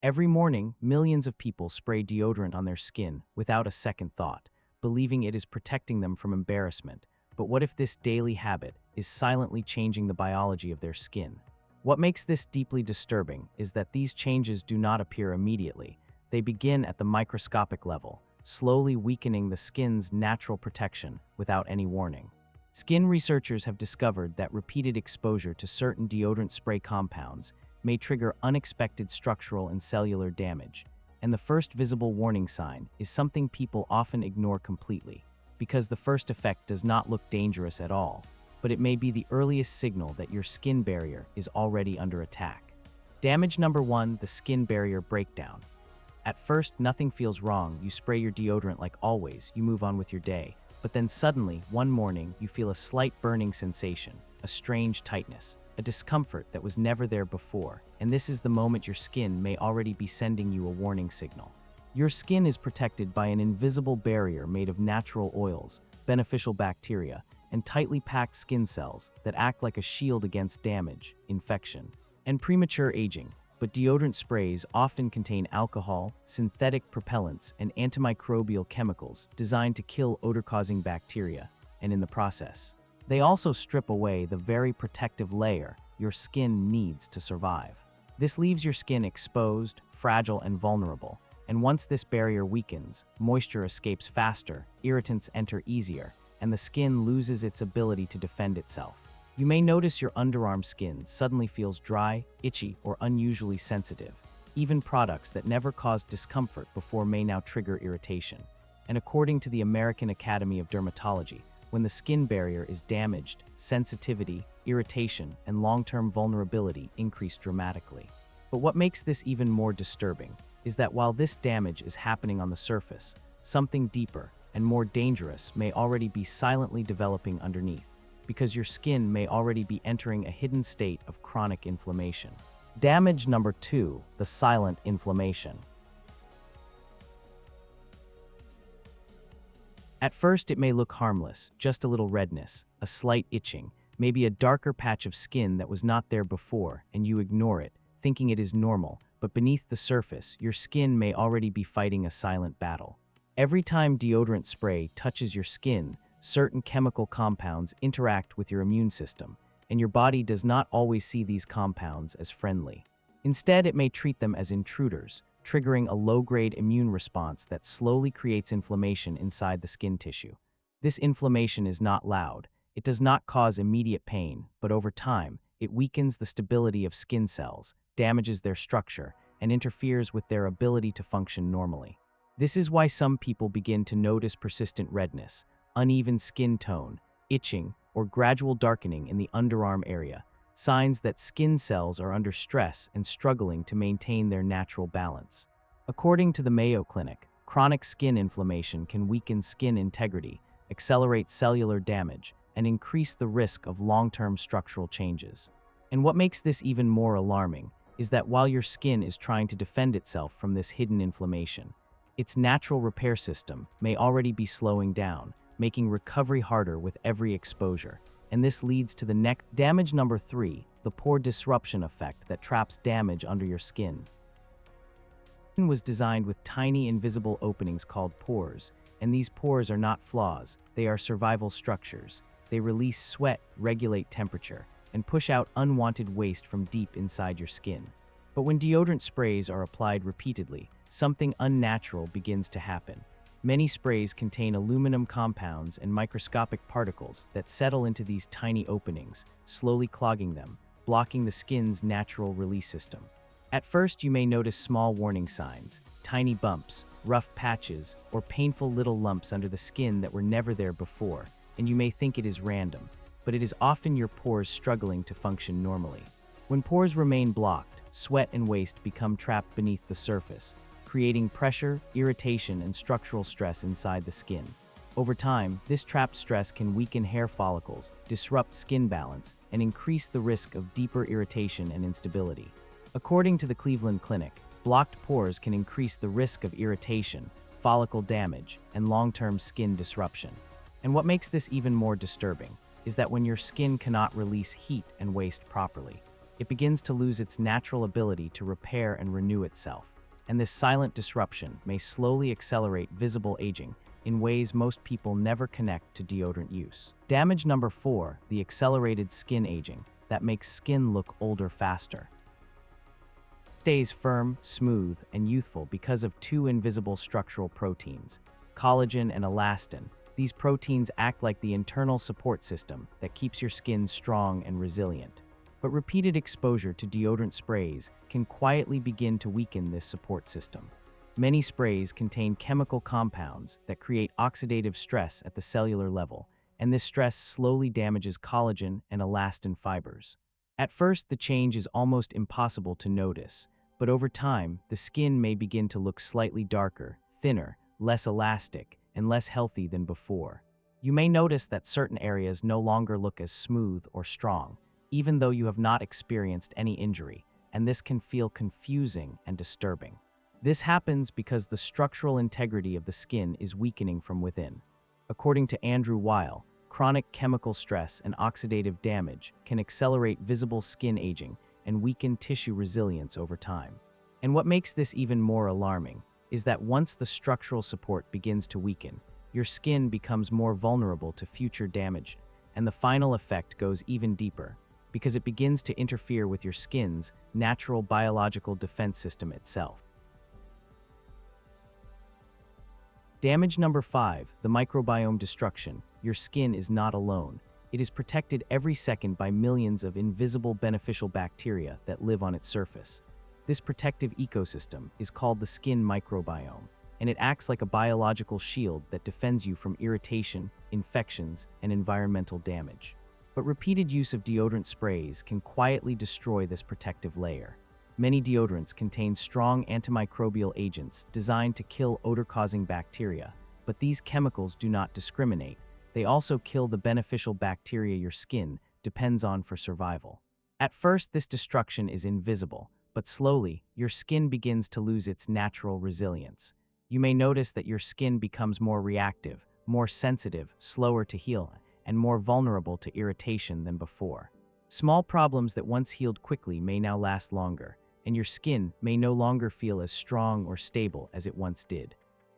Every morning, millions of people spray deodorant on their skin without a second thought, believing it is protecting them from embarrassment. But what if this daily habit is silently changing the biology of their skin? What makes this deeply disturbing is that these changes do not appear immediately. They begin at the microscopic level, slowly weakening the skin's natural protection without any warning. Skin researchers have discovered that repeated exposure to certain deodorant spray compounds may trigger unexpected structural and cellular damage, and the first visible warning sign is something people often ignore completely, because the first effect does not look dangerous at all, but it may be the earliest signal that your skin barrier is already under attack. Damage number 1, the skin barrier breakdown. At first, nothing feels wrong. You spray your deodorant like always, you move on with your day. But then suddenly, one morning, you feel a slight burning sensation, a strange tightness, a discomfort that was never there before, and this is the moment your skin may already be sending you a warning signal. Your skin is protected by an invisible barrier made of natural oils, beneficial bacteria, and tightly packed skin cells that act like a shield against damage, infection, and premature aging. But deodorant sprays often contain alcohol, synthetic propellants, and antimicrobial chemicals designed to kill odor-causing bacteria, and in the process, they also strip away the very protective layer your skin needs to survive. This leaves your skin exposed, fragile, and vulnerable, and once this barrier weakens, moisture escapes faster, irritants enter easier, and the skin loses its ability to defend itself. You may notice your underarm skin suddenly feels dry, itchy, or unusually sensitive. Even products that never caused discomfort before may now trigger irritation. And according to the American Academy of Dermatology, when the skin barrier is damaged, sensitivity, irritation, and long-term vulnerability increase dramatically. But what makes this even more disturbing is that while this damage is happening on the surface, something deeper and more dangerous may already be silently developing underneath, because your skin may already be entering a hidden state of chronic inflammation. Damage number 2, the silent inflammation. At first, it may look harmless, just a little redness, a slight itching, maybe a darker patch of skin that was not there before, and you ignore it, thinking it is normal, but beneath the surface, your skin may already be fighting a silent battle. Every time deodorant spray touches your skin, certain chemical compounds interact with your immune system, and your body does not always see these compounds as friendly. Instead, it may treat them as intruders, triggering a low-grade immune response that slowly creates inflammation inside the skin tissue. This inflammation is not loud. It does not cause immediate pain, but over time, it weakens the stability of skin cells, damages their structure, and interferes with their ability to function normally. This is why some people begin to notice persistent redness, uneven skin tone, itching, or gradual darkening in the underarm area, signs that skin cells are under stress and struggling to maintain their natural balance. According to the Mayo Clinic, chronic skin inflammation can weaken skin integrity, accelerate cellular damage, and increase the risk of long-term structural changes. And what makes this even more alarming is that while your skin is trying to defend itself from this hidden inflammation, its natural repair system may already be slowing down, making recovery harder with every exposure. And this leads to the next damage number 3, the pore disruption effect that traps damage under your skin. Skin was designed with tiny invisible openings called pores, and these pores are not flaws, they are survival structures. They release sweat, regulate temperature, and push out unwanted waste from deep inside your skin. But when deodorant sprays are applied repeatedly, something unnatural begins to happen. Many sprays contain aluminum compounds and microscopic particles that settle into these tiny openings, slowly clogging them, blocking the skin's natural release system. At first, you may notice small warning signs, tiny bumps, rough patches, or painful little lumps under the skin that were never there before, and you may think it is random, but it is often your pores struggling to function normally. When pores remain blocked, sweat and waste become trapped beneath the surface, creating pressure, irritation, and structural stress inside the skin. Over time, this trapped stress can weaken hair follicles, disrupt skin balance, and increase the risk of deeper irritation and instability. According to the Cleveland Clinic, blocked pores can increase the risk of irritation, follicle damage, and long-term skin disruption. And what makes this even more disturbing is that when your skin cannot release heat and waste properly, it begins to lose its natural ability to repair and renew itself. And this silent disruption may slowly accelerate visible aging in ways most people never connect to deodorant use. Damage number 4, the accelerated skin aging that makes skin look older faster. Stays firm, smooth, and youthful because of two invisible structural proteins, collagen and elastin. These proteins act like the internal support system that keeps your skin strong and resilient. But repeated exposure to deodorant sprays can quietly begin to weaken this support system. Many sprays contain chemical compounds that create oxidative stress at the cellular level, and this stress slowly damages collagen and elastin fibers. At first, the change is almost impossible to notice, but over time, the skin may begin to look slightly darker, thinner, less elastic, and less healthy than before. You may notice that certain areas no longer look as smooth or strong, even though you have not experienced any injury, and this can feel confusing and disturbing. This happens because the structural integrity of the skin is weakening from within. According to Andrew Weil, chronic chemical stress and oxidative damage can accelerate visible skin aging and weaken tissue resilience over time. And what makes this even more alarming is that once the structural support begins to weaken, your skin becomes more vulnerable to future damage, and the final effect goes even deeper, because it begins to interfere with your skin's natural biological defense system itself. Damage number 5, the microbiome destruction. Your skin is not alone. It is protected every second by millions of invisible beneficial bacteria that live on its surface. This protective ecosystem is called the skin microbiome, and it acts like a biological shield that defends you from irritation, infections, and environmental damage. But repeated use of deodorant sprays can quietly destroy this protective layer. Many deodorants contain strong antimicrobial agents designed to kill odor-causing bacteria, but these chemicals do not discriminate. They also kill the beneficial bacteria your skin depends on for survival. At first, this destruction is invisible, but slowly, your skin begins to lose its natural resilience. You may notice that your skin becomes more reactive, more sensitive, slower to heal, and more vulnerable to irritation than before. Small problems that once healed quickly may now last longer, and your skin may no longer feel as strong or stable as it once did.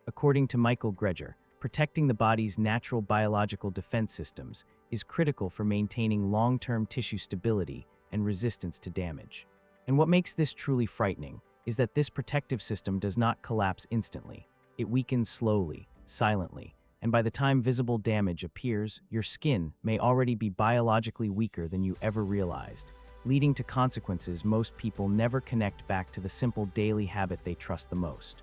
According to Michael Greger, protecting the body's natural biological defense systems is critical for maintaining long-term tissue stability and resistance to damage. And what makes this truly frightening is that this protective system does not collapse instantly. It weakens slowly, silently, and by the time visible damage appears, your skin may already be biologically weaker than you ever realized, leading to consequences most people never connect back to the simple daily habit they trust the most.